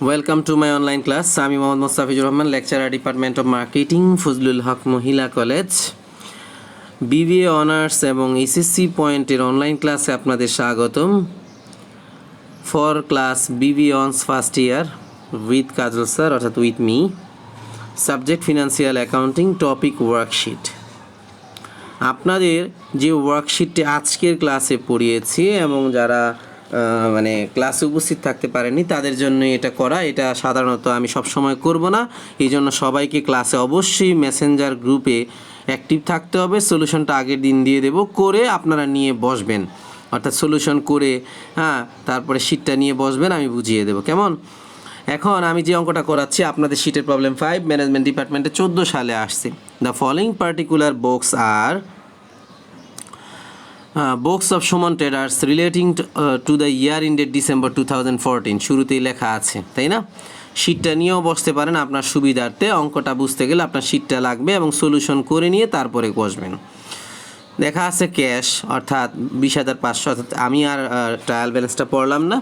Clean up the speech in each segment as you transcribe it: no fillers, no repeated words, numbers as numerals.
Welcome to my online class. আমি Mohammad Mostafizur Rahman, lecturer, department of marketing, Fazlul Haque Mohila college. BBA honours এবং SSC পয়েন্টের online ক্লাসে আপনাদের স্বাগতম। For class BBA hons first year with Kajal sir, অর্থাৎ with me. Subject financial accounting, topic worksheet. আপনাদের যে ওয়ার্কশিটটি আজকের ক্লাসে পড়িয়েছি এবং যারা ক্লাসে উপস্থিত থাকতে পারেনি তাদের জন্য এটা করা। এটা সাধারণত আমি সবসময় করব না, এই জন্য সবাইকে ক্লাসে অবশ্যই মেসেঞ্জার গ্রুপে অ্যাক্টিভ থাকতে হবে। সলিউশনটা আগের দিন দিয়ে দেব, করে আপনারা নিয়ে বসবেন, অর্থাৎ সলিউশন করে তারপরে শিটটা নিয়ে বসবেন, আমি বুঝিয়ে দেব কেমন। এখন আমি যে অঙ্কটা করাচ্ছি আপনাদের শিটের প্রবলেম 5, ম্যানেজমেন্ট ডিপার্টমেন্টে 14 সালে আসছে। The following particular books are books of Shuman Traders relating to the year ended December 2014 শুরুতেই লেখা আছে, তাই না? শিটটা নিয়েও বসতে পারেন আপনার সুবিধার্থে। অঙ্কটা বুঝতে গেলে আপনার শিটটা লাগবে এবং সলিউশন করে নিয়ে তারপরে বসবেন। দেখা আছে ক্যাশ অর্থাৎ 20,500, অর্থাৎ আমি আর ট্রায়াল ব্যালেন্সটা পড়লাম না।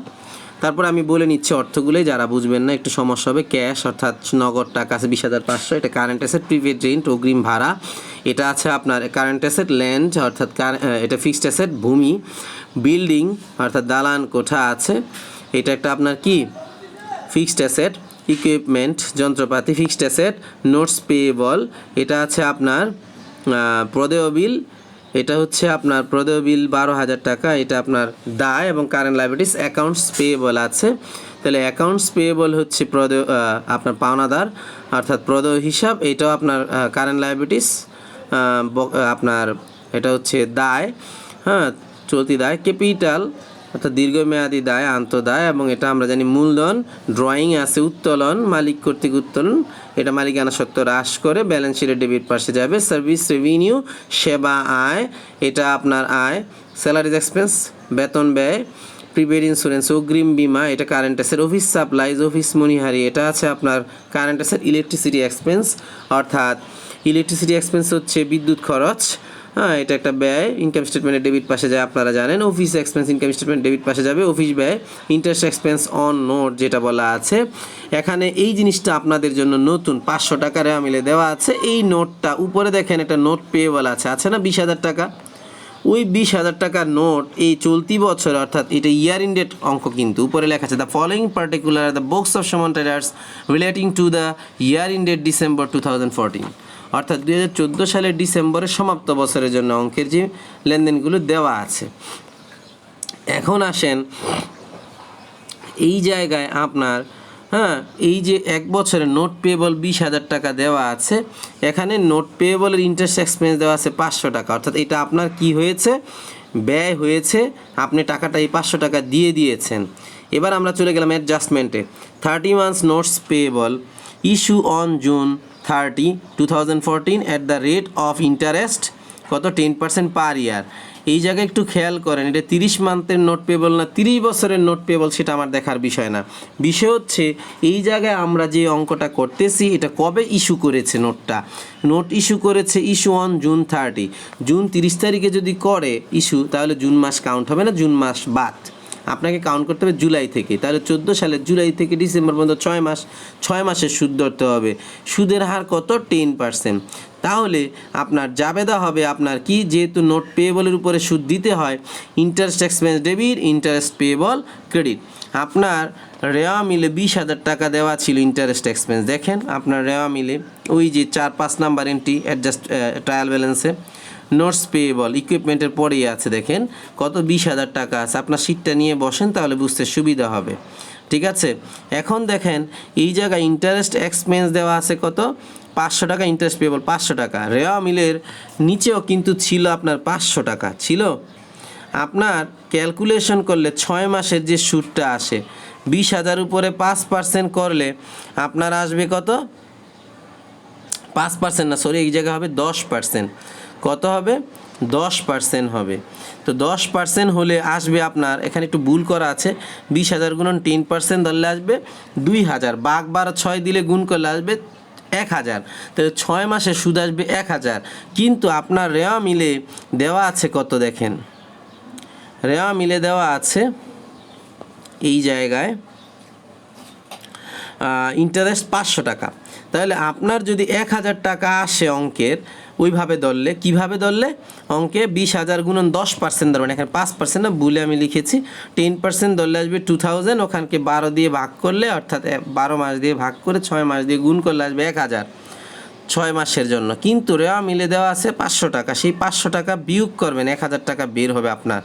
তারপর আমি বলে নিচ্ছি অর্থগুলোই, যারা বুঝবেন না একটু সমস্যা হবে। ক্যাশ অর্থাৎ নগদ টাকা আছে 20,500, এটা কারেন্ট অ্যাসেট, প্রিপেড রেন্ট অগ্রিম ভাড়া। এটা আছে আপনার কারেন্ট অ্যাসেট, ল্যান্ড অর্থাৎ এটা ফিক্সড অ্যাসেট, ভূমি। বিল্ডিং অর্থাৎ দালান কোঠা আছে, এটা একটা আপনার কি ফিক্সড অ্যাসেট। ইকুইপমেন্ট যন্ত্রপাতি, ফিক্সড অ্যাসেট। নোটস পেয়েবল, এটা আছে আপনার প্রদেয় বিল, এটা হচ্ছে আপনার প্রদেয় বিল 12,000 টাকা, এটা আপনার দায়। এবং কারেন্ট লাইবিলিটিস, অ্যাকাউন্টস পেয়েবল আছে। তাহলে অ্যাকাউন্টস পেয়েবল হচ্ছে প্রদেয় আপনার পাওনাদার অর্থাৎ প্রদেয় হিসাব, এটাও আপনার কারেন্ট লাইবিলিটিস আপনার, এটা হচ্ছে দায়, চলতি দায়। ক্যাপিটাল অর্থাৎ দীর্ঘমেয়াদী দায়, আন্তঃদায়। এবং এটা আমরা জানি মূলধন। ড্রয়িং আছে উত্তোলন, মালিক কর্তৃক উত্তোলন, এটা মালিকানা সত্ত্ব হ্রাস করে ব্যালেন্স শিটের ডেবিট পাশে যাবে। সার্ভিস রেভিনিউ, সেবা আয়, এটা আপনার আয়। স্যালারিজ এক্সপেন্স, বেতন ব্যয়। প্রিপেড ইন্স্যুরেন্স, অগ্রিম বিমা, এটা current asset. Office supplies, office মনিহারি, এটা আছে আপনার কারেন্ট অ্যাসেট। ইলেকট্রিসিটি এক্সপেন্স অর্থাৎ ইলেকট্রিসিটি এক্সপেন্স হচ্ছে বিদ্যুৎ খরচ, এটা একটা ব্যয়, ইনকাম স্টেটমেন্টের ডেবিট পাশে যায়, আপনারা জানেন। Office expense income statement debit পাশে যাবে। অফিস ব্যয়, ইন্টারেস্ট এক্সপেন্স অন নোট যেটা বলা আছে এখানে। এই জিনিসটা আপনাদের জন্য নতুন 500 টাকা রেওয়া মিলে দেওয়া আছে। এই নোটটা উপরে দেখেন একটা নোট পেয়েবল আছে না 20,000 টাকা। ওই 20,000 টাকার নোট এই চলতি বছর, অর্থাৎ এটা ইয়ার ইন্ডেড অঙ্ক, কিন্তু উপরে লেখা আছে the following particular the books of Suman traders relating to the year ended December 2014, অর্থাৎ 2014 সালের ডিসেম্বরের সমাপ্ত বছরের জন্য অঙ্কের যে লেনদেনগুলো দেওয়া আছে। এখন আসেন এই জায়গায় আপনার এই যে এক বছরের নোট পেয়েবল 20,000 টাকা দেওয়া আছে, এখানে নোট পেয়েবলের ইন্টারেস্ট এক্সপেন্স দেওয়া আছে 500 টাকা, অর্থাৎ এটা আপনার কি হয়েছে, ব্যয় হয়েছে। আপনি টাকাটা এই 500 টাকা দিয়ে দিয়েছেন। এবার আমরা চলে গেলাম অ্যাডজাস্টমেন্টে। 30 months notes payable issue on June 30, 2014 at the rate of interest কত 10% পার ইয়ার। এই জায়গায় একটু খেয়াল করেন, এটা 30 মান্থের নোট পেয়েবল না 30 বছরের নোট পেয়েবল, সেটা আমার দেখার বিষয় না। বিষয় হচ্ছে এই জায়গায় আমরা যে অঙ্কটা করতেছি এটা কবে ইস্যু করেছে নোটটা। নোট ইস্যু করেছে ইস্যু অন June 30, জুন 30 তারিখে যদি করে ইস্যু, তাহলে জুন মাস কাউন্ট হবে না, জুন মাস বাদ। আপনাকে কাউন্ট করতে হবে জুলাই থেকে। তাহলে 14 সালের জুলাই থেকে ডিসেম্বর পর্যন্ত 6 মাস, 6 মাসের সুদ ধরতে হবে। সুদের হার কত 10%। তাহলে আপনার জাবেদা হবে আপনার কি, যেহেতু নোট পেয়েবলের উপরে সুদ দিতে হয়, interest expense debit, interest payable credit. আপনার রেওয়া মিলে 20,000 টাকা দেওয়া ছিল ইন্টারেস্ট এক্সপেন্স। দেখেন আপনার রেওয়া মিলে ওই যে 4-5 নাম্বার এন্ট্রি অ্যাডজাস্ট ট্রায়াল ব্যালেন্সে নোটস পেয়েবল ইকুইপমেন্টের পরেই আছে, দেখেন কত 20,000 টাকা আছে। আপনার শিটটা নিয়ে বসেন, তাহলে বুঝতে সুবিধা হবে, ঠিক আছে। এখন দেখেন এই জায়গায় ইন্টারেস্ট এক্সপেন্স দেওয়া আছে কত 500 টাকা, ইন্টারেস্ট পেয়েবল 500 টাকা। রেওয়া মিলের নিচেও কিন্তু ছিল আপনার 500 টাকা ছিল। আপনার ক্যালকুলেশন করলে 6 মাসের যে সুদটা আসে 20,000 উপরে 5% করলে আপনার আসবে কত, 5% না সরি, এই জায়গায় হবে 10%। কত হবে 10% হবে। তো 10% হলে আসবে আপনার, এখানে একটু ভুল করা আছে, 20,000 গুণন 10% ধরলে আসবে 2,000, বাঘ 12 দিলে গুণ করলে আসবে 1,000। তাহলে 6 মাসে সুদ আসবে 1,000। কিন্তু আপনার রেওয়া মিলে দেওয়া আছে কত, দেখেন রেওয়া মিলে দেওয়া আছে এই জায়গায় ইন্টারেস্ট 500 টাকা। তাহলে আপনার যদি 1000 টাকা আসে অঙ্কের, ওইভাবে ধরলে কীভাবে ধরলে অঙ্কে 20,000 গুণন 10% ধরবেন, এখানে 5% না ভুলে আমি লিখেছি, 10% ধরলে আসবে 2000, ওখানকে 12 দিয়ে ভাগ করলে অর্থাৎ 12 মাস দিয়ে ভাগ করে 6 মাস দিয়ে গুণ করলে আসবে 1000 6 মাসের জন্য। কিন্তু রেওয়া মিলে দেওয়া আছে 500 টাকা, সেই 500 টাকা বিয়োগ করবেন, 1000 টাকা বের হবে আপনার।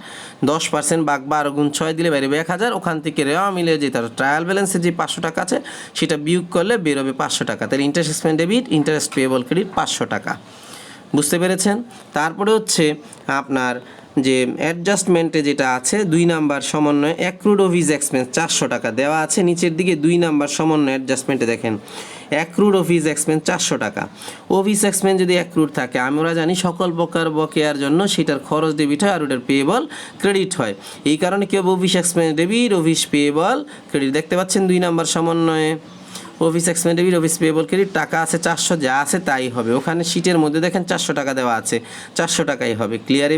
10% ভাগ 12 গুণ 6 দিলে বেরোবে 1000, ওখান থেকে রেওয়া মিলে যেতে হবে ট্রায়াল ব্যালেন্সে যে 500 টাকা আছে সেটা বিয়োগ করলে বের হবে 500 টাকা। তাহলে interest expense debit, interest payable credit 500 টাকা। বুঝতে পেরেছেন? তারপরে হচ্ছে আপনার যে অ্যাডজাস্টমেন্টে যেটা আছে 2 নাম্বার সমন্বয় অ্যাক্রুড অফিস এক্সপেন্স 400 টাকা দেওয়া আছে নিচের দিকে। 2 নাম্বার সমন্বয় অ্যাডজাস্টমেন্টে দেখেন অ্যাক্রুড অফিস এক্সপেন্স 400 টাকা। অফিস এক্সপেন্স যদি অ্যাক্রুড থাকে, আমরা জানি সকল প্রকার বকেয়ার জন্য সেটার খরচ ডেবিট হয় আর ওটার পেয়েবল ক্রেডিট হয়। এই কারণে কেউ office expense debit, office payable credit. দেখতে পাচ্ছেন 2 নাম্বার সমন্বয়ে office expense debit, office payable credit. টাকা আছে 400, যা আছে তাই হবে। ওখানে শিটের মধ্যে দেখেন 400 টাকা দেওয়া আছে, 400 টাকাই হবে। ক্লিয়ার?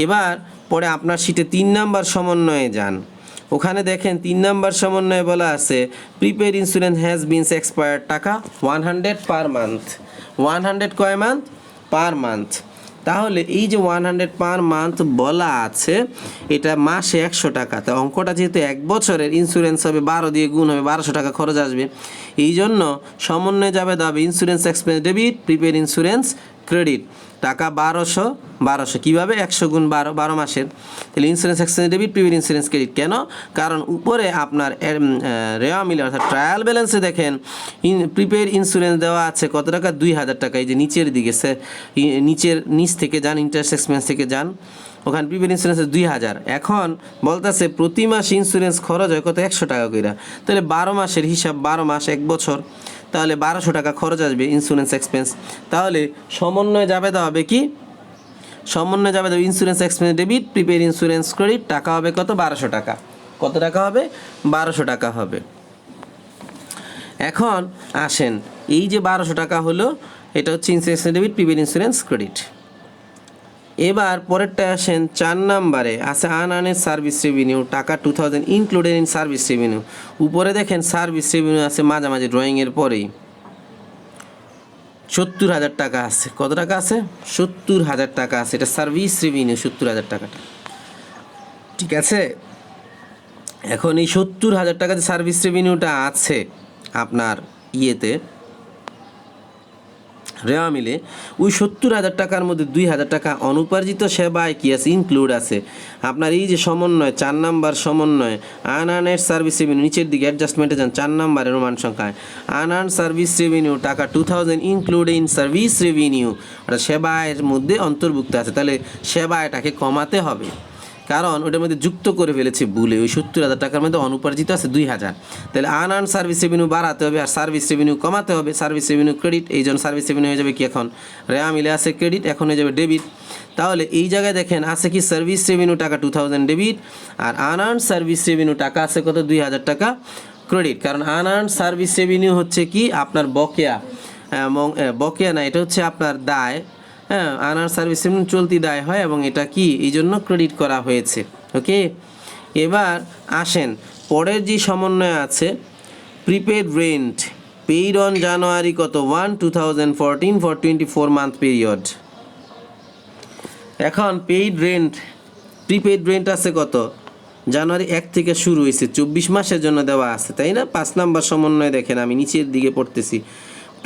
এবার পরে আপনার শিটে 3 নাম্বার সমন্বয়ে যান, ওখানে দেখেন 3 নাম্বার সমন্বয়ে বলা আছে prepaid insurance has beans expired টাকা 100 পার মান্থ। 100 কয় মান্থ? Per month. তাহলে এই যে 100 পার মান্থ বলা আছে, এটা মাসে 100 টাকা। তা অঙ্কটা যেহেতু 1 বছরের, ইন্স্যুরেন্স হবে 12 দিয়ে গুণ হবে, 1200 টাকা খরচ আসবে। এই জন্য সমন্বয়ে যাবে দাবে insurance expense debit, prepaid insurance credit. টাকা 1200 কীভাবে? 100 গুণ 12, 12 মাসের। তাহলে insurance expense debit, prepaid insurance credit. কেন? কারণ উপরে আপনার রেওয়া মিলে অর্থাৎ ট্রায়াল ব্যালেন্সে দেখেন প্রিপেড ইন্স্যুরেন্স দেওয়া আছে কত টাকা? 2000 টাকা। এই যে নিচের দিকে নিচ থেকে যান, ইন্টারেস্ট এক্সপেন্স থেকে যান, ওখানে প্রিপেড ইন্স্যুরেন্স 2000। এখন বলতেছে প্রতি মাস ইন্স্যুরেন্স খরচ হয় কত? 100 টাকা করে। তাহলে 12 মাসের হিসাব, 12 মাস 1 বছর, তাহলে 1200 টাকা খরচ আসবে ইন্স্যুরেন্স এক্সপেন্স। তাহলে সমন্বয়ে যাবে দেওয়া হবে কি? সমন্বয়ে যাবে দেবে insurance expense debit, prepaid insurance credit. টাকা হবে কত? 1200 টাকা। কত টাকা হবে? 1200 টাকা হবে। এখন আসেন, এই যে 1200 টাকা হলো, এটা হচ্ছে insurance debit, prepaid insurance credit. এবার পরেরটা আসেন 4 নাম্বারে আছে আনআর্নেড সার্ভিস রেভিনিউ টাকা 2000 ইনক্লুডেড ইন সার্ভিস রেভিনিউ। উপরে দেখেন সার্ভিস রেভিনিউ আছে মাঝামাঝি ড্রয়িংয়ের পরেই 70,000 টাকা আছে। কত টাকা আছে? 70,000 টাকা আছে। এটা সার্ভিস রেভিনিউ 70,000 টাকাটা, ঠিক আছে? এখন এই 70,000 টাকা যে সার্ভিস রেভিনিউটা আছে আপনার ইয়েতে রেওয়া মিলে, ওই 70,000 টাকার মধ্যে 2,000 টাকা অনুপার্জিত সেবায় কি আছে? ইনক্লুড আছে। আপনার এই যে সমন্বয় 4 নাম্বার সমন্বয় আনআর্নেড সার্ভিস রেভিনিউ, নিচের দিকে অ্যাডজাস্টমেন্টে যান 4 নাম্বারের রোমান সংখ্যায় আনআর্ন সার্ভিস রেভিনিউ টাকা 2000 ইনক্লুড ইন সার্ভিস রেভিনিউ, অর্থাৎ সেবায়ের মধ্যে অন্তর্ভুক্ত আছে। তাহলে সেবায়টাকে কমাতে হবে, কারণ ওটার মধ্যে যুক্ত করে ফেলেছে ভুলে। ওই 70,000 টাকার মধ্যে অনুপার্জিত আছে 2000। তাহলে আনআর্ন সার্ভিস রেভিনিউ বাড়াতে হবে আর সার্ভিস রেভিনিউ কমাতে হবে। সার্ভিস রেভিনিউ ক্রেডিট, এই জন্য সার্ভিস রেভিনিউ হয়ে যাবে কি? এখন রেয়া মিলে আছে ক্রেডিট, এখন হয়ে যাবে ডেবিট। তাহলে এই জায়গায় দেখেন আছে কি? সার্ভিস রেভিনিউ টাকা 2000 ডেবিট, আর আনআর্ন সার্ভিস রেভিনিউ টাকা আছে কত? 2000 টাকা ক্রেডিট। কারণ আনআর্ন সার্ভিস রেভিনিউ হচ্ছে কি? আপনার বকেয়া, এবং বকেয়া না, এটা হচ্ছে আপনার দায়। হ্যাঁ, আনআর্ন সার্ভিস রেভিনিউ চলতি দায় হয় এবং এটা কি? এই জন্য ক্রেডিট করা হয়েছে। ওকে, এবার আসেন পরের যে সমন্বয় আছে prepaid rent paid on January কত? 1, 2014 ফর 24 মান্থ পিরিয়ড। এখন পেইড রেন্ট, প্রিপেড রেন্ট আছে কত? জানুয়ারি 1 থেকে শুরু হয়েছে, 24 মাসের জন্য দেওয়া আছে, তাই না? 5 নাম্বার সমন্বয় দেখেন, আমি নিচের দিকে পড়তেছি।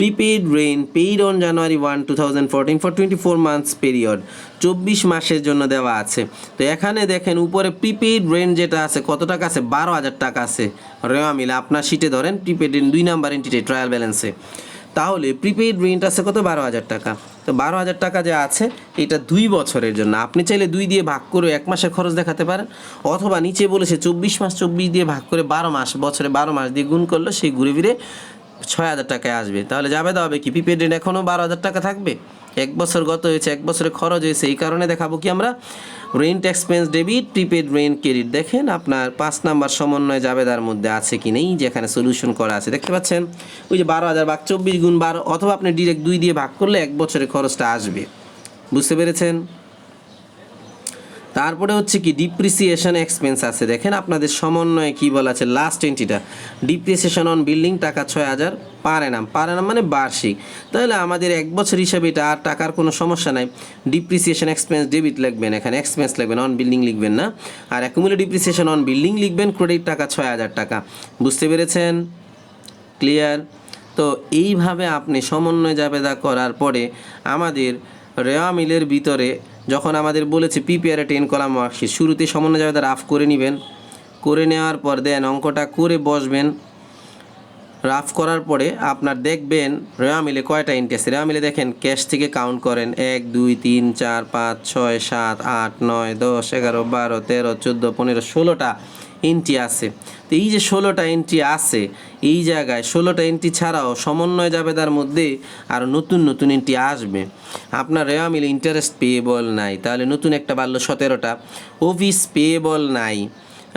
Prepaid rent paid on January 1, 2014 for 24 months period, 24 মাসের জন্য দেওয়া আছে। তো এখানে দেখেন উপরে প্রিপেড রেন্ট যেটা আছে কত টাকা আছে? 12,000 টাকা আছে রেওয়া মিলে। আপনার শিটে ধরেন prepaid rent 2 number entity trial ব্যালেন্সে। তাহলে প্রিপেইড রেন্ট আছে কত? 12,000 টাকা। তো 12,000 টাকা যে আছে এটা 2 বছরের জন্য। আপনি চাইলে 2 দিয়ে ভাগ করে 1 মাসের খরচ দেখাতে পারেন, অথবা নিচে বলেছে 24 মাস, 24 দিয়ে ভাগ করে 12 মাস, বছরে 12 মাস দিয়ে গুণ করলে সেই ঘুরে ফিরে 6,000 টাকায় আসবে। তাহলে যাবে হবে কি? প্রিপেড রেন্ট এখনও 12,000 টাকা থাকবে। 1 বছর গত হয়েছে, 1 বছরে খরচ হয়েছে, এই কারণে দেখাবো কি আমরা? Rent expense debit, prepaid rent credit. দেখেন আপনার 5 নাম্বার সমন্বয় জাবেদার মধ্যে আছে কি নেই, যেখানে সলিউশন করা আছে দেখতে পাচ্ছেন। ওই যে 12,000 ভাগ 24 গুণ 12, অথবা আপনি ডিরেক্ট 2 দিয়ে ভাগ করলে 1 বছরের খরচটা আসবে। বুঝতে পেরেছেন? তারপরে হচ্ছে কি ডিপ্রিসিয়েশন এক্সপেন্স আছে, দেখেন আপনাদের সমন্বয়ে কি বলা আছে লাস্ট এন্ট্রিটা, ডিপ্রিসিয়েশন অন বিল্ডিং টাকা 6,000 পার অ্যানাম মানে বার্ষিক। তাহলে আমাদের 1 বছর হিসাবে এটা আর টাকার কোনো সমস্যা নাই। ডিপ্রিসিয়েশন এক্সপেন্স ডেবিট লিখবেন, এখানে এক্সপেন্স লিখবেন, অন বিল্ডিং লিখবেন না। আর অ্যাকুমুলেট ডিপ্রিসিয়েশন অন বিল্ডিং লিখবেন, ক্রেডিট টাকা 6,000 টাকা। বুঝতে পেরেছেন? ক্লিয়ার? তো এইভাবে আপনি সমন্বয় জাবেদা করার পরে আমাদের রেওয়া মিলের ভিতরে যখন আমাদের বলেছে প্রিপেয়ারে 10 কলাম ওয়ার্কশিট, শুরুতে সমন্বয় জাবেদা রাফ করে নেবেন, করে নেওয়ার পর দেন অঙ্কটা করে বসবেন। রাফ করার পরে আপনার দেখবেন রেওয়া মিলে কয়টা এন্ট্রি আছে। রেওয়া মিলে দেখেন ক্যাশ থেকে কাউন্ট করেন 1 2 3 4 5 6 7 8 9 10 11 12 13 14 15 16টা এন্ট্রি আছে। তো এই যে 16টা এন্ট্রি আছে, এই জায়গায় 16টা এন্ট্রি ছাড়াও সমন্বয় জাবেদার মধ্যে আরও নতুন নতুন এন্ট্রি আসবে। আপনার রেওয়া মিলে ইন্টারেস্ট পেয়েবল নাই, তাহলে নতুন একটা বাড়লো 17টা। অফিস পেয়েবল নাই,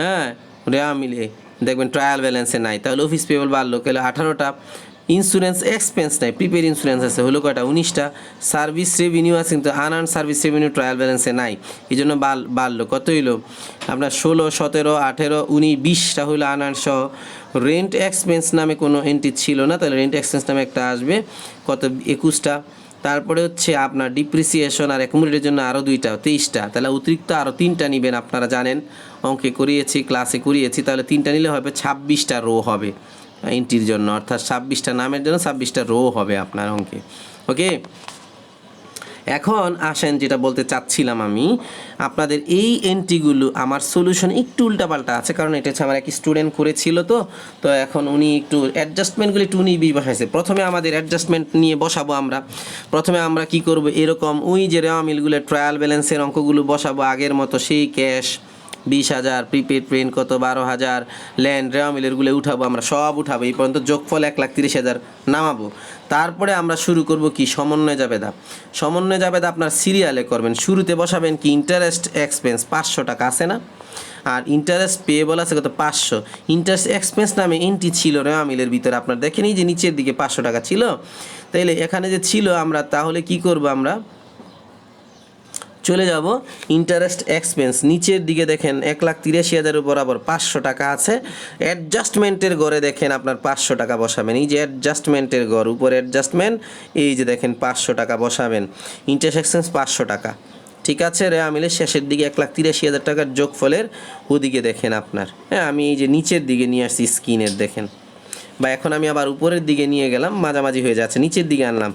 হ্যাঁ রেওয়া মিলে দেখবেন ট্রায়াল ব্যালেন্সে নাই, তাহলে অফিস পেয়েবল বাড়লো কেলে 18টা। ইন্স্যুরেন্স এক্সপেন্স নাই, প্রিপেড ইন্স্যুরেন্স আছে হলো কয়টা 19টা। সার্ভিস রেভিনিউ আছে কিন্তু আনআর্ন সার্ভিস রেভিনিউ ট্রায়াল ব্যালেন্সে নাই, এই জন্য বাড়লো। কত হইলো আপনার 16 17 18 19 20টা হইলো আনআর্ন সহ। রেন্ট এক্সপেন্স নামে কোনো এন্ট্রি ছিল না, তাহলে রেন্ট এক্সপেন্স নামে একটা আসবে, কত 21টা। তারপরে হচ্ছে আপনার ডিপ্রিসিয়েশন আর অ্যাকুমুলেটের জন্য আরও 2টা 23টা, তাহলে অতিরিক্ত আরও 3টা নেবেন। আপনারা জানেন অঙ্কে করিয়েছি, ক্লাসে করিয়েছি, তাহলে 3টা নিলে হবে 26টা রো হবে এন্ট্রির জন্য, অর্থাৎ 26টা নামের জন্য 26টা রো হবে আপনার অঙ্কে। ওকে, এখন আসেন যেটা বলতে চাচ্ছিলাম আমি, আপনাদের এই এন্ট্রিগুলো আমার সলিউশন একটু উল্টাপাল্টা আছে, কারণ এটা হচ্ছে আমার এক স্টুডেন্ট করেছিল। তো এখন উনি একটু অ্যাডজাস্টমেন্টগুলি একটু উনি বসাইছে। প্রথমে আমাদের অ্যাডজাস্টমেন্ট নিয়ে বসাবো আমরা। প্রথমে আমরা কি করব, এরকম ওই যে রেওয়া মিলগুলো ট্রায়াল ব্যালেন্সের অঙ্কগুলো বসাবো আগের মতো, সেই ক্যাশ 20,000, প্রিপেড পেন কত 12,000, ল্যান্ড রেওয়া মিলেরগুলো উঠাবো, আমরা সব উঠাবো। এই পর্যন্ত যোগফল 1,30,000 নামাবো। তারপরে আমরা শুরু করব কি সমন্বয় জাবেদা। সমন্বয় জাবেদা আপনার সিরিয়ালে করবেন। শুরুতে বসাবেন কি ইন্টারেস্ট এক্সপেন্স 500 টাকা আছে না, আর ইন্টারেস্ট পেয়েবল আছে কত 500। ইন্টারেস্ট এক্সপেন্স নামে এন্ট্রি ছিল রেওয়া মিলের ভিতরে, আপনার দেখেন এই যে নিচের দিকে 500 টাকা ছিল। তাইলে এখানে যে ছিল আমরা তাহলে কি করব, আমরা চলে যাব ইন্টারেস্ট এক্সপেন্স, নিচের দিকে দেখেন 1,83,000 বরাবর 500 টাকা আছে। অ্যাডজাস্টমেন্টের ঘরে দেখেন আপনার 500 টাকা বসাবেন, এই যে অ্যাডজাস্টমেন্টের ঘর উপরে অ্যাডজাস্টমেন্ট, এই যে দেখেন 500 টাকা বসাবেন। ইন্টারেস্ট এক্সপেন্স 500 টাকা, ঠিক আছে। রেওয়া মিলে শেষের দিকে 1,83,000 টাকার যোগফলের ওদিকে দেখেন আপনার, হ্যাঁ আমি এই যে নিচের দিকে নিয়ে আসছি স্ক্রিনের দেখেন, বা এখন আমি আবার উপরের দিকে নিয়ে গেলাম, মাঝামাঝি হয়ে যাচ্ছে, নিচের দিকে আনলাম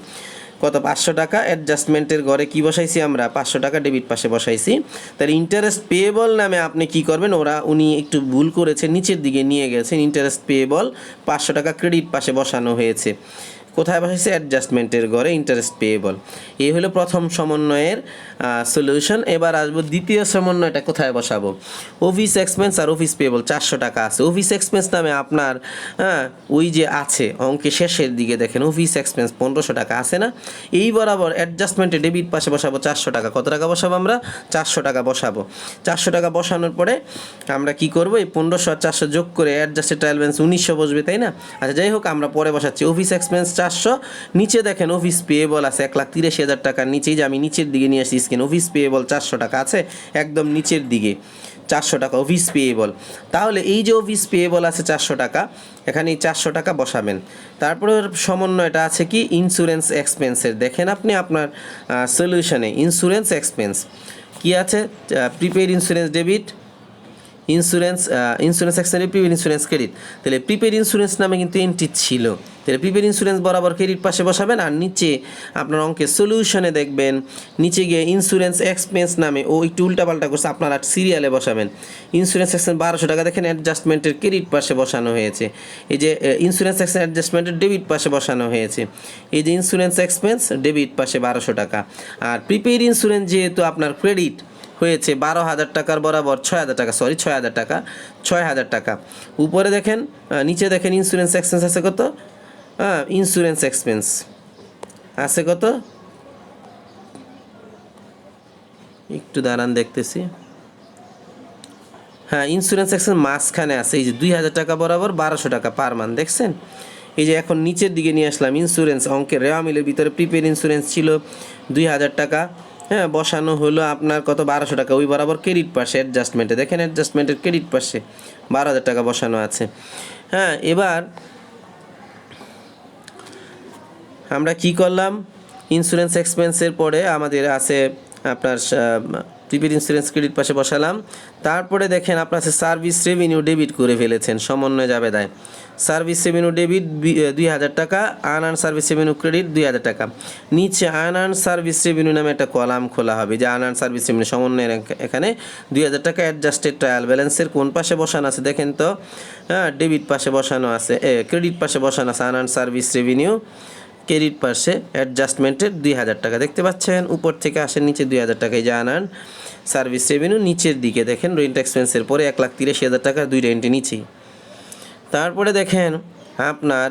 কত 500 টাকা। অ্যাডজাস্টমেন্টের ঘরে কি বসাইছি আমরা 500 টাকা ডেবিট পাশে বসাইছি। তাহলে ইন্টারেস্ট পেয়েবল নামে আপনি কি করবেন, উনি একটু ভুল করেছে, নিচের দিকে নিয়ে গেছেন। ইন্টারেস্ট পেয়েবল 500 টাকা ক্রেডিট পাশে বসানো হয়েছে, কোথায় বসাইছে অ্যাডজাস্টমেন্টের ঘরে ইন্টারেস্ট পেয়েবল। এই হলো প্রথম সমন্বয়ের সলিউশন। এবার আসবো দ্বিতীয় সমন্বয়টা কোথায় বসাবো। অফিস এক্সপেন্স আর অফিস পেয়েবল 400 টাকা আছে। অফিস এক্সপেন্স নামে আপনার ওই যে আছে অঙ্কে শেষের দিকে দেখেন অফিস এক্সপেন্স 1500 টাকা আছে না, এই বরাবর অ্যাডজাস্টমেন্টে ডেবিট পাশে বসাবো 400 টাকা। কত টাকা বসাবো আমরা 400 টাকা বসাবো। 400 টাকা বসানোর পরে আমরা কি করবো, এই 1500 আর 400 যোগ করে অ্যাডজাস্টেড ট্রায়াল ব্যালেন্স 1900 বসবে, তাই না। আচ্ছা যাই হোক, আমরা পরে বসাচ্ছি অফিস এক্সপেন্স 400, নিচে দেখেন অফিস পেয়েবল আছে 1,83,000 টাকার নিচেই, যে আমি নিচের দিকে নিয়ে আসছি স্ক্রিন, অফিস পেয়েবল 400 টাকা আছে একদম নিচের দিকে 400 টাকা অফিস পেয়েবল। তাহলে এই যে অফিস পেয়েবল আছে 400 টাকা, এখানে এই 400 টাকা বসাবেন। তারপরে সমন্বয়টা আছে কি ইন্স্যুরেন্স এক্সপেন্সের, দেখেন আপনি আপনার সলিউশনে ইন্স্যুরেন্স এক্সপেন্স কি আছে, prepaid insurance debit, insurance expense prepaid insurance credit. তাহলে প্রিপেড ইন্স্যুরেন্স নামে কিন্তু এন্ট্রি ছিল, তাহলে প্রিপেড ইন্স্যুরেন্স বরাবর ক্রেডিট পাশে বসাবেন। আর নিচে আপনার অঙ্কের সলিউশনে দেখবেন নিচে গিয়ে ইন্স্যুরেন্স এক্সপেন্স নামে ও একটু উল্টাপাল্টা করছে, আপনারা সিরিয়ালে বসাবেন। ইন্স্যুরেন্স এক্সপেন্স 1200 টাকা দেখেন অ্যাডজাস্টমেন্টের ক্রেডিট পাশে বসানো হয়েছে, এই যে ইন্স্যুরেন্স এক্সপেন্স অ্যাডজাস্টমেন্টের ডেবিট পাশে বসানো হয়েছে, এই যে ইন্স্যুরেন্স এক্সপেন্স ডেবিট পাশে 1200 টাকা। আর প্রিপেড ইন্স্যুরেন্স যেহেতু আপনার ক্রেডিট হয়েছে 12,000 টাকার বরাবর 6,000 টাকা, 6,000 টাকা, 6,000 টাকা। উপরে দেখেন নিচে দেখেন ইন্স্যুরেন্স এক্সপেন্স আছে কত, ইন্স্যুরেন্স এক্সপেন্স আছে কত, একটু দাঁড়ান দেখতেছি, হ্যাঁ ইন্স্যুরেন্স এক্সপেন্স মাঝখানে আছে, এই যে 2,000 টাকা বরাবর 1200 টাকা পার মান্থ দেখছেন। এই যে এখন নিচের দিকে নিয়ে আসলাম ইন্স্যুরেন্স অঙ্কের রেওয়া মিলের ভিতরে প্রিপেড ইন্স্যুরেন্স ছিল 2,000 টাকা, হ্যাঁ বসানো হলো আপনার কত 1200 টাকা, ওই বরাবর ক্রেডিট পাশে অ্যাডজাস্টমেন্টে দেখেন অ্যাডজাস্টমেন্টের ক্রেডিট পাশে 12,000 টাকা বসানো আছে। হ্যাঁ এবার আমরা কি করলাম, ইন্স্যুরেন্স এক্সপেন্সের পরে আমাদের আছে আপনার প্রিপেড ইন্স্যুরেন্স ক্রেডিট পাশে বসালাম। তারপরে দেখেন আপনার আছে সার্ভিস রেভিনিউ ডেবিট করে ফেলেছেন সমন্বয় যাবে দায়, সার্ভিস রেভিনিউ ডেবিট 2,000 টাকা, আনআর্ন সার্ভিস রেভিনিউ ক্রেডিট 2,000 টাকা। নিচে আনআর্ন সার্ভিস রেভিনিউ নামে একটা কলাম খোলা হবে, যে আনআর্ন সার্ভিস রেভিনিউ সমন্বয়ের এখানে 2,000 টাকা অ্যাডজাস্টেড ট্রায়াল ব্যালেন্সের কোন পাশে বসানো আছে দেখেন তো, হ্যাঁ ডেবিট পাশে বসানো আছে, ক্রেডিট পাশে বসানো আছে আনআর্ন সার্ভিস রেভিনিউ, ক্রেডিট পাশে অ্যাডজাস্টমেন্টের 2,000 টাকা দেখতে পাচ্ছেন। উপর থেকে আসেন নিচে 2,000 টাকা, এই যে আনআর্ন সার্ভিস রেভিনিউ নিচের দিকে দেখেন রেন্ট এক্সপেন্সের পরে 1,83,000 টাকা, দুই রেন্টে নিচেই। তারপরে দেখেন আপনার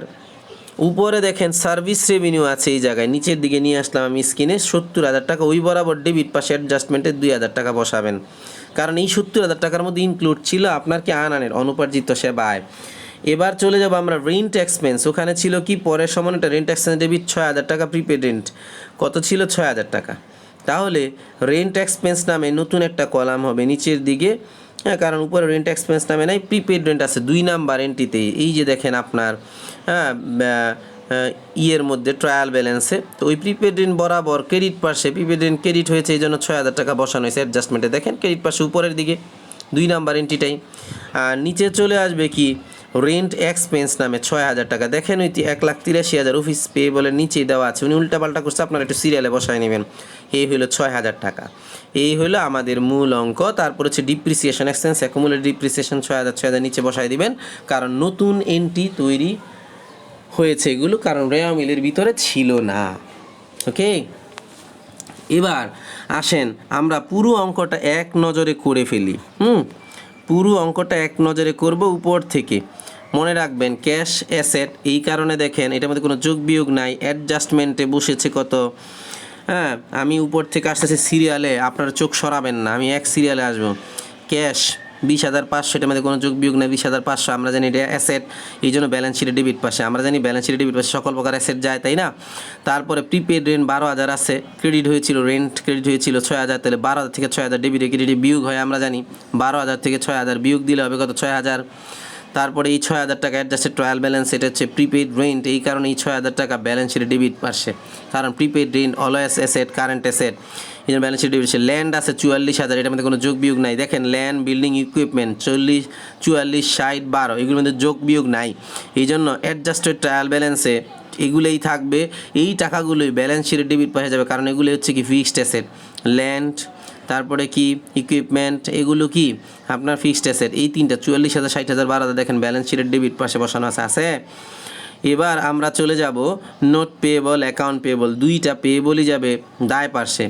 উপরে দেখেন সার্ভিস রেভিনিউ আছে এই জায়গায়, নিচের দিকে নিয়ে আসলাম আমি স্ক্রিনে 70,000 টাকা, ওই বরাবর ডেবিট পাশে অ্যাডজাস্টমেন্টের 2,000 টাকা বসাবেন, কারণ এই 70,000 টাকার মধ্যে ইনক্লুড ছিল আপনার কি আনআর্নের অনুপার্জিত সেবা আয়। এবার চলে যাব আমরা রেন্ট এক্সপেন্স, ওখানে ছিল কি পরের সমানটা রেন্ট এক্সপেন্স ডেবিট 6,000 টাকা, প্রিপেড রেন্ট কত ছিল 6,000 টাকা। তাহলে রেন্ট এক্সপেন্স নামে নতুন একটা কলাম হবে নিচের দিকে, হ্যাঁ কারণ উপরে রেন্ট এক্সপেন্স নামে নাই, প্রিপেড রেন্ট আছে 2 নাম্বার এন্ট্রিতে, এই যে দেখেন আপনার হ্যাঁ ইয়ের মধ্যে ট্রায়াল ব্যালেন্সে, তো ওই প্রিপেড রেন্ট বরাবর ক্রেডিট পাশে প্রিপেড রেন্ট ক্রেডিট হয়েছে এই জন্য 6,000 টাকা বসানো হয়েছে অ্যাডজাস্টমেন্টে, দেখেন ক্রেডিট পাশে উপরের দিকে 2 নাম্বার এন্ট্রিটাই। আর নিচে চলে আসবে কি রেন্ট এক্সপেন্স নামে 6,000 টাকা, দেখেন ওই 1,83,000 অফিস পে বলে নিচেই দেওয়া আছে, উনি উল্টাপাল্টা করছে, আপনারা একটু সিরিয়ালে বসায় নেবেন। এই হলো 6,000 টাকা, এই হলো আমাদের মূল অঙ্ক। তারপর হচ্ছে ডিপ্রিসিয়েশন এক্সপেন্স, অ্যাকুমুলেটেড ডিপ্রিসিয়েশন 6,000 নিচে বসায় দিবেন, কারণ নতুন এন্ট্রি তৈরি হয়েছে এগুলো, কারণ রেওয়া মিলের ভিতরে ছিল না। ওকে, এবার আসেন আমরা পুরো অঙ্কটা এক নজরে করে ফেলি। পুরো অঙ্কটা এক নজরে করব উপর থেকে। মনে রাখবেন ক্যাশ অ্যাসেট, এই কারণে দেখেন এটার মধ্যে কোনো যোগ বিয়োগ নাই, অ্যাডজাস্টমেন্টে বসেছে কত, হ্যাঁ আমি উপর থেকে আসতেছি সিরিয়ালে, আপনারা চোখ সরাবেন না, আমি এক সিরিয়ালে আসবো। ক্যাশ 20,500, এটার মধ্যে কোনো যোগ বিয়োগ নাই, 20,500, আমরা জানি এটা অ্যাসেট, এই জন্য ব্যালেন্স শিটে ডেবিট পাশে, আমরা জানি ব্যালেন্স শিটে ডেবিট পাশে সকল প্রকার অ্যাসেট যায়, তাই না। তারপরে প্রিপেড রেন্ট 12,000 আছে, ক্রেডিট হয়েছিল রেন্ট ক্রেডিট হয়েছিল 6,000, তাহলে 12,000 থেকে 6,000 ডেবিটে ক্রেডিটে বিয়োগ হয়, আমরা জানি 12,000 থেকে 6,000 বিয়োগ দিলে হবে কত 6,000। তারপরে এই 6,000 টাকা অ্যাডজাস্টেড ট্রায়াল ব্যালেন্স, এটা হচ্ছে প্রিপেড রেন্ট, এই কারণে এই 6,000 টাকা ব্যালেন্স শিটে ডেবিট পাশে, কারণ prepaid rent always asset, current asset, এই জন্য ব্যালেন্স শিটে ডেবিট। ল্যান্ড আছে 44,000, এটার মধ্যে কোনো যোগ বিয়োগ নাই, দেখেন ল্যান্ড বিল্ডিং ইকুইপমেন্ট 40, 44, 60, 12, এগুলোর মধ্যে যোগ বিয়োগ নাই, এই জন্য অ্যাডজাস্টেড ট্রায়াল ব্যালেন্সে এগুলোই থাকবে, এই টাকাগুলোই ব্যালেন্স শিটে ডেবিট পাশে যাবে, কারণ এগুলো হচ্ছে কি ফিক্সড অ্যাসেট, ল্যান্ড তারপরে কি ইকুইপমেন্ট, এগুলো কি আপনার ফিক্সড অ্যাসেট, এই তিনটা 44,000, 60,000, 12,000 দেখেন ব্যালেন্স শিটের ডেবিট পাশে বসানো আছে। এবার আমরা চলে যাব নোট পেয়েবল, অ্যাকাউন্ট পেয়েবল, দুইটা পেয়েবলই যাবে দায় পাশে।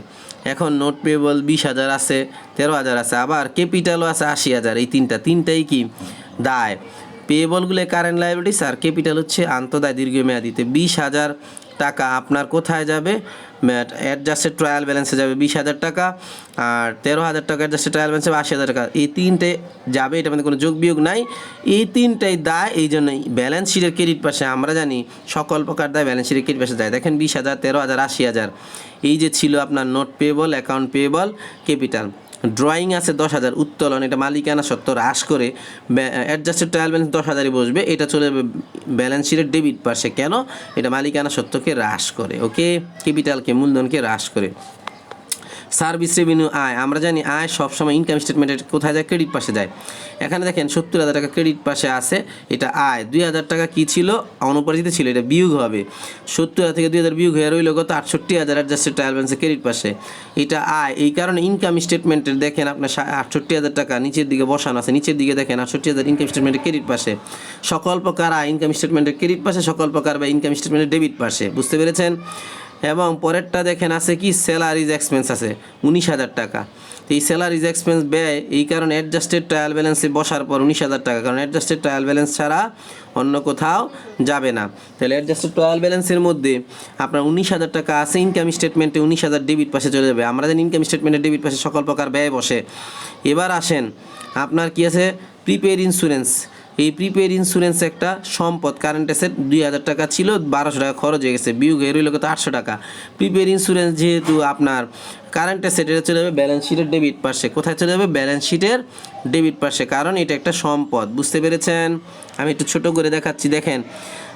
এখন নোট পেয়েবল 20,000 আছে, 13,000 আছে, আবার ক্যাপিটালও আছে 80,000, এই তিনটাই কি দায়। পেয়েবলগুলো কারেন্ট লায়াবিলিটিস আর ক্যাপিটাল হচ্ছে আন্তদায় দীর্ঘমেয়াদীতে। 20,000 টাকা আপনার কোথায় যাবে, অ্যাডজাস্টেড ট্রায়াল ব্যালেন্সে যাবে 20,000 টাকা, আর 13,000 টাকা অ্যাডজাস্টেড ট্রায়াল ব্যালেন্সে 80,000 টাকা, এই তিনটে যাবে, এটার মধ্যে কোনো যোগ বিয়োগ নাই, এই তিনটাই দায়, এই জন্যই ব্যালেন্স শিটের ক্রেডিট পাশে আমরা জানি সকল প্রকার দায় ব্যালেন্স শিটের ক্রেডিট পাশে যায়। দেখেন 20,000, 13,000, 80,000, এই যে ছিল আপনার note payable, account payable, capital. Drawing আছে 10,000, উত্তোলন, এটা মালিকানা সত্ত্ব হ্রাস করে অ্যাডজাস্টেড ট্রায়াল ব্যালেন্স 10,000-ই বসবে, এটা চলে যাবে ব্যালেন্স শিটের ডেবিট পাশে, কেন এটা মালিকানা সত্ত্বকে হ্রাস করে, ওকে ক্যাপিটালকে মূলধনকে হ্রাস করে। সার্ভিস রেভিনিউ আয়, আমরা জানি আয় সবসময় ইনকাম স্টেটমেন্টের কোথায় যায়, ক্রেডিট পাশে যায়। এখানে দেখেন 70,000 টাকা ক্রেডিট পাশে আছে, এটা আয়। 2,000 টাকা কী ছিল, অনুপার্জিত ছিল, এটা বিয়োগ হবে, 70,000 থেকে 2,000 বিয়োগ হয়ে রইল কত 68,000 অ্যাডজাস্টেড ট্রায়াল ব্যালেন্সে ক্রেডিট পাশে, এটা আয়। এই কারণে ইনকাম স্টেটমেন্টের দেখেন আপনার 68,000 টাকা নিচের দিকে বসানো আছে, নিচের দিকে দেখেন 68,000 ইনকাম স্টেটমেন্টের ক্রেডিট পাশে, সকল প্রকার আয় ইনকাম স্টেটমেন্টের ক্রেডিট পাশে, সকল প্রকার বা ইনকাম স্টেটমেন্টের ডেবিট পাশে, বুঝতে পেরেছেন। এবং পরেরটা দেখেন আছে কি স্যালারিজ এক্সপেন্স আছে 19,000 টাকা, এই স্যালারিজ এক্সপেন্স ব্যয়, এই কারণে অ্যাডজাস্টেড ট্রায়াল ব্যালেন্সে বসার পর 19,000 টাকা, কারণ অ্যাডজাস্টেড ট্রায়াল ব্যালেন্স ছাড়া অন্য কোথাও যাবে না। তাহলে অ্যাডজাস্টেড ট্রায়াল ব্যালেন্সের মধ্যে আপনার 19,000 টাকা আছে, ইনকাম স্টেটমেন্টে 19,000 ডেবিট পাশে চলে যাবে, আমরা জানি ইনকাম স্টেটমেন্টের ডেবিট পাশে সকল প্রকার ব্যয় বসে। এবার আসেন আপনার কি আছে প্রিপেড ইন্স্যুরেন্স, এই প্রিপেড ইন্স্যুরেন্স একটা সম্পদ, কারেন্ট অ্যাসেট 2000 টাকা ছিল, 1200 টাকা খরচ হয়ে গেছে, বিয়োগ হয়ে রইল কত 800 টাকা। প্রিপেড ইন্স্যুরেন্স যেহেতু আপনার কারেন্ট অ্যাসেট, এটা চলে যাবে ব্যালেন্স শিটের ডেবিট পাশে। কোথায় চলে যাবে? ব্যালেন্স শিটের ডেবিট পাশে, কারণ এটা একটা সম্পদ। বুঝতে পেরেছেন? আমি একটু ছোট করে দেখাচ্ছি, দেখেন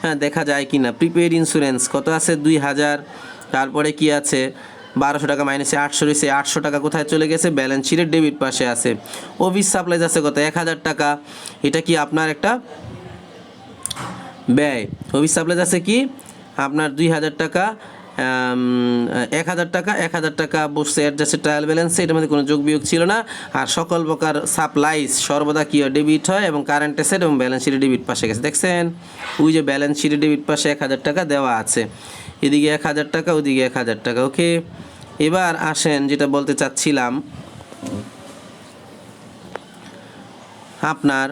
হ্যাঁ দেখা যায় কি না। প্রিপেড ইন্স্যুরেন্স কত আছে? 2000, তারপরে কি আছে 1200 টাকা মাইনাসে 800 রয়েছে, 800 টাকা কোথায় চলে গেছে? ব্যালেন্স শিটের ডেবিট পাশে আছে। অফিস সাপ্লাইজ আছে কত? 1000 টাকা, এটা কি আপনার একটা ব্যয়। অফিস সাপ্লাইজ আছে কি আপনার 2000 টাকা, 1000 টাকা, 1000 টাকা বসছে অ্যাডজাস্টেড ট্রায়াল ব্যালেন্সে, এটার মধ্যে কোনো যোগ বিয়োগ ছিল না। আর সকল প্রকার সাপ্লাইজ সর্বদা কি হয়? ডেবিট হয়, এবং কারেন্ট অ্যাসেট এবং ব্যালেন্স শিটের ডেবিট পাশে গেছে। দেখছেন ওই যে ব্যালেন্স শিটের ডেবিট পাশে 1000 টাকা দেওয়া আছে, এদিকে 1000 টাকা, ওদিকে 1000 টাকা। ওকে, এবার আসেন যেটা বলতে চাচ্ছিলাম, আপনার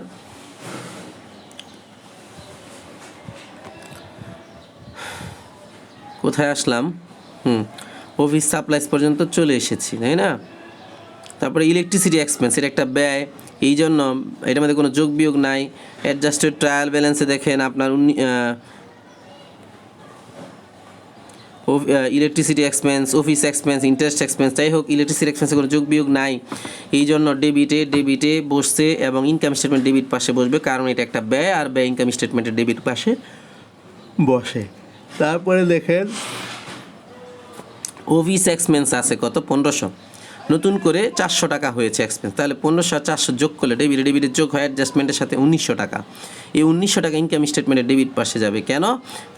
কোথায় আসলাম? অফিস সাপ্লাইজ পর্যন্ত চলে এসেছি, তাই না? তারপরে ইলেকট্রিসিটি এক্সপেন্স, এটা একটা ব্যয়, এই জন্য এটার মধ্যে কোনো যোগ বিয়োগ নাই। অ্যাডজাস্টেড ট্রায়াল ব্যালেন্সে দেখেন আপনার electricity expense, office expense, interest expense, যাই হোক ইলেকট্রিসিটি এক্সপেন্সে কোনো যোগ বিয়োগ নাই, এই জন্য ডেবিটে বসছে এবং ইনকাম স্টেটমেন্ট ডেবিট পাশে বসবে, কারণ এটা একটা ব্যয়, আর ব্যয় ইনকাম স্টেটমেন্টের ডেবিট পাশে বসে। তারপরে দেখেন অফিস এক্সপেন্স আছে কত? 1500, নতুন করে 400 টাকা হয়েছে এক্সপেন্স, তাহলে 1500 আর 400 যোগ করলে ডেবিটের যোগ হয় অ্যাডজাস্টমেন্টের সাথে 1900 টাকা। এই 1900 টাকা ইনকাম স্টেটমেন্টের ডেবিট পাশে যাবে। কেন?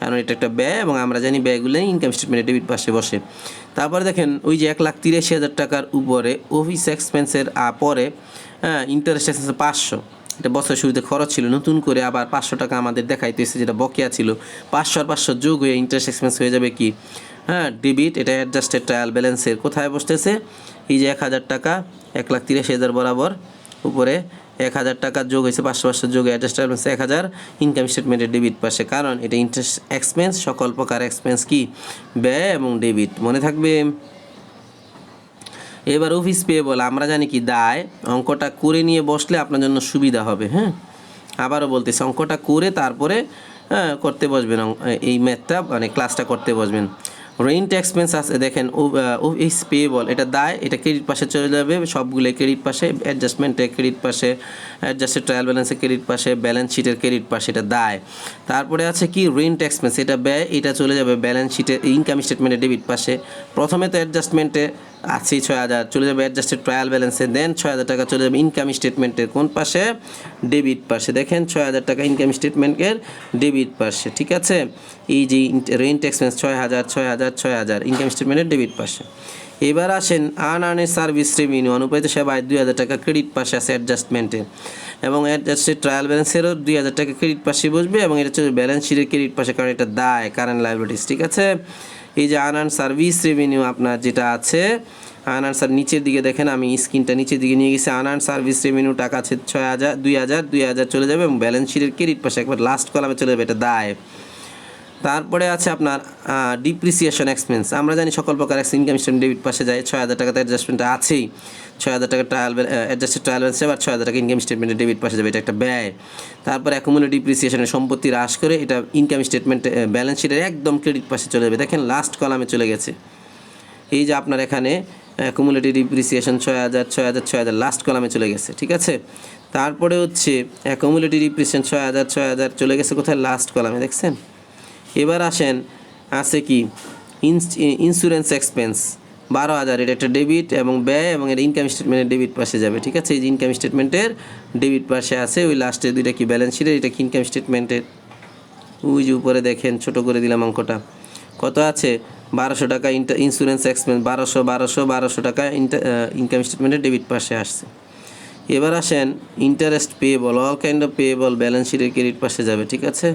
কারণ এটা একটা ব্যয়, এবং আমরা জানি ব্যয়গুলো ইনকাম স্টেটমেন্টের ডেবিট পাশে বসে। তারপরে দেখেন ওই যে 1,83,000 টাকার উপরে অফিস এক্সপেন্সের পরে ইন্টারেস্ট এক্সপেন্স 500, এটা বছরের শুরুতে খরচ ছিল, নতুন করে আবার 500 টাকা আমাদের দেখাইতেছে, যেটা বকেয়া ছিল। 500 আর 500 যোগ হয়ে ইন্টারেস্ট এক্সপেন্স হয়ে যাবে কি ডেবিট। এটা অ্যাডজাস্টেড ট্রায়াল ব্যালেন্সের কোথায় বসতেছে? এই যে 1000 টাকা, 1,83,000 বরাবর উপরে 1000 টাকা যোগ হয়েছে, 500 যোগ অ্যাডজাস্টেড ট্রায়াল ব্যালেন্স 1000 ইনকাম স্টেটমেন্টের ডেবিট পাশে, কারণ এটা ইন্টারেস্ট এক্সপেন্স, সকল প্রকার এক্সপেন্স কি ব্যয় এবং ডেবিট, মনে থাকবে। এবার অফিস পেয়েবল, আমরা জানি কি দায়। অঙ্কটা করে নিয়ে বসলে আপনার জন্য সুবিধা হবে। আবারও বলতেছি, অঙ্কটা করে তারপরে করতে বসবেন, এই ম্যাথটা মানে ক্লাসটা করতে বসবেন। রেন্ট এক্সপেন্স আছে দেখেন, অফিস পেয়েবল, এটা দায়, এটা ক্রেডিট পাশে চলে যাবে, সবগুলো ক্রেডিট পাশে, অ্যাডজাস্টমেন্টে ক্রেডিট পাশে, অ্যাডজাস্টেড ট্রায়াল ব্যালেন্সে ক্রেডিট পাশে, ব্যালেন্স শিটের ক্রেডিট পাশে, এটা দায়। তারপরে আছে কি রেন্ট এক্সপেন্স, এটা ব্যয়, এটা চলে যাবে ব্যালেন্স শিটের ইনকাম স্টেটমেন্টের ডেবিট পাশে। প্রথমে তো অ্যাডজাস্টমেন্টে আছেই 6000, চলে যাবে অ্যাডজাস্টেড ট্রায়াল ব্যালেন্সে, দেন 6000 টাকা চলে যাবে ইনকাম স্টেটমেন্টের কোন পাশে? ডেবিট পাশে। দেখেন 6000 টাকা ইনকাম স্টেটমেন্টের ডেবিট পাশে, ঠিক আছে। এই যে রেন্ট এক্সপেন্স 6000 ইনকাম স্টেটমেন্টের ডেবিট পাশে। এবার আসেন আনআর্নেড সার্ভিস রেভিনিউ, অনুপায়িত সেবায় 2000 টাকা ক্রেডিট পাশে আছে অ্যাডজাস্টমেন্টে, এবং অ্যাডজাস্টেড ট্রায়াল ব্যালেন্সেরও 2000 টাকা ক্রেডিট পাশে বসবে, এবং এটা হচ্ছে ব্যালেন্স শিটের ক্রেডিট পাশে, কারণ এটা দায়, কারেন্ট লায়াবিলিটিস, ঠিক আছে। এই যে আনআর্ন সার্ভিস রেভিনিউ আপনার যেটা আছে, আনআর্ন নিচের দিকে দেখেন, আমি স্ক্রিনটা নিচের দিকে নিয়ে গেছি। আনআর্ন সার্ভিস রেভিনিউ টাকা আছে 6000, 2000 চলে যাবে, এবং ব্যালেন্স শিটের ক্রেডিট পাশে একবার লাস্ট কলামে চলে যাবে, এটা দায়। তারপরে আছে আপনার ডিপ্রিসিয়েশন এক্সপেন্স, আমরা জানি সকল প্রকার ইনকাম স্টেটমেন্ট ডেবিট পাশে যায়। 6000 টাকাতে অ্যাডজাস্টমেন্ট আছেই, 6000 টাকা ট্রায়াল অ্যাডজাস্টেড ট্রায়াল ব্যালেন্স, আবার 6000 টাকা ইনকাম স্টেটমেন্টের ডেবিট পাশে যাবে, এটা একটা ব্যয়। তারপরে অ্যাকুমুলেটেড ডিপ্রিসিয়েশনের সম্পত্তি হ্রাস করে, এটা ইনকাম স্টেটমেন্টে ব্যালেন্স শিটের একদম ক্রেডিট পাশে চলে যাবে, দেখেন লাস্ট কলামে চলে গেছে। এই যে আপনার এখানে অ্যাকুমুলেটেড ডিপ্রিসিয়েশন 6000 লাস্ট কলামে চলে গেছে, ঠিক আছে। তারপরে হচ্ছে অ্যাকুমুলেটেড ডিপ্রিসিয়েশন 6000 চলে গেছে কোথায়? লাস্ট কলামে, দেখছেন। এবার আসেন আছে কি ইন্স্যুরেন্স এক্সপেন্স 12000, এটা একটা ডেবিট এবং ব্যয়, এবং এটা ইনকাম স্টেটমেন্টের ডেবিট পাশে যাবে, ঠিক আছে। এই যে ইনকাম স্টেটমেন্টের ডেবিট পাশে আছে, ওই লাস্টের দুইটা কি ব্যালেন্স শিটের, এটা কি ইনকাম স্টেটমেন্টের। ওই যে উপরে দেখেন ছোট করে দিলাম অঙ্কটা, কত আছে? 1200 টাকা ইন্স্যুরেন্স এক্সপেন্স, 1200 টাকা ইনকাম স্টেটমেন্টের ডেবিট পাশে আসছে। এবার আসেন interest payable, all kind of payable balance শিটের ক্রেডিট পাশে যাবে, ঠিক আছে।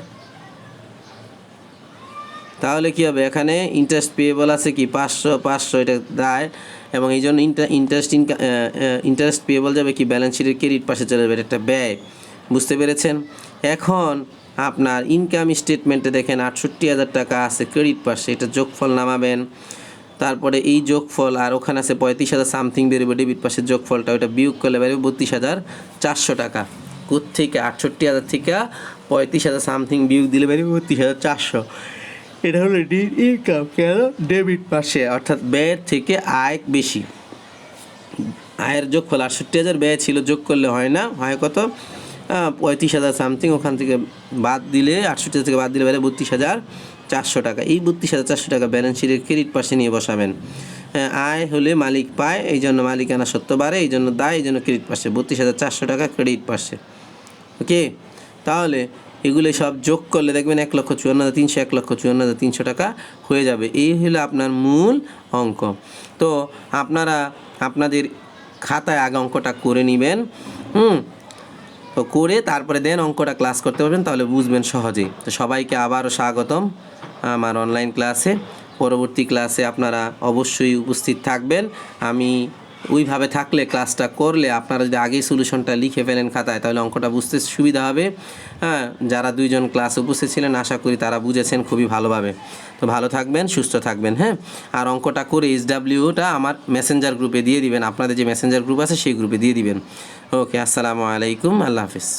তাহলে কী হবে? এখানে ইন্টারেস্ট পেয়েবল আছে কি 500, এটা দায়, এবং এই জন্য ইন্টারেস্ট পেয়েবল যাবে কি ব্যালেন্স শিটের ক্রেডিট পাশে চলে যাবে, এটা একটা ব্যয়। বুঝতে পেরেছেন? এখন আপনার ইনকাম স্টেটমেন্টে দেখেন 68000 টাকা আছে ক্রেডিট পাশে, এটা যোগফল নামাবেন। তারপরে এই যোগফল, আর ওখানে আছে 35000 সামথিং বেরোবে ডেবিট পাশে যোগফলটা, ওইটা বিয়োগ করলে বেরোবে 32400 টাকা। কোত্থেকে 68,000 থেকে 35,000 সামথিং বিয়োগ দিলে পারি 32,400। এটা হলো ইনকাম, কেন ডেবিট পাশে, অর্থাৎ ব্যয়ের থেকে আয় বেশি। আয়ের যোগফল 68,000, ব্যয় ছিল, যোগ করলে হয় না, হয় কত 35,000 সামথিং, ওখান থেকে বাদ দিলে 68,000 থেকে বাদ দিলে বেড়ে 32,400 টাকা। এই 32,400 টাকা ব্যালেন্স শিটের ক্রেডিট পাশে নিয়ে বসাবেন। আয় হলে মালিক পায়, এই জন্য মালিকানা সত্য বাড়ে, এই জন্য দায়, এই জন্য ক্রেডিট পাশে 32,400 টাকা ক্রেডিট পাশে। ওকে, তাহলে এগুলো সব যোগ করলে দেখবেন 1,54,300, 1,54,300 টাকা হয়ে যাবে। এই হলো আপনার মূল অঙ্ক। তো আপনারা আপনাদের খাতায় আগে অঙ্কটা করে নেবেন, তো করে তারপরে দেন অঙ্কটা ক্লাস করতে পারবেন, তাহলে বুঝবেন সহজেই। তো সবাইকে আবারও স্বাগতম আমার অনলাইন ক্লাসে। পরবর্তী ক্লাসে আপনারা অবশ্যই উপস্থিত থাকবেন। আমি ওইভাবে থাকলে ক্লাসটা করলে আপনারা যদি আগেই সলিউশনটা লিখে ফেলেন খাতায়, তাহলে অঙ্কটা বুঝতে সুবিধা হবে। হ্যাঁ, যারা 2 জন ক্লাসে উপস্থিত ছিলেন আশা করি তারা বুঝেছেন খুবই ভালোভাবে। তো ভালো থাকবেন, সুস্থ থাকবেন। হ্যাঁ, আর অঙ্কটা করে SWটা আমার মেসেঞ্জার গ্রুপে দিয়ে দিবেন, আপনাদের যে মেসেঞ্জার গ্রুপ আছে সেই গ্রুপে দিয়ে দিবেন। ওকে, আসসালামু আলাইকুম, আল্লাহ হাফিজ।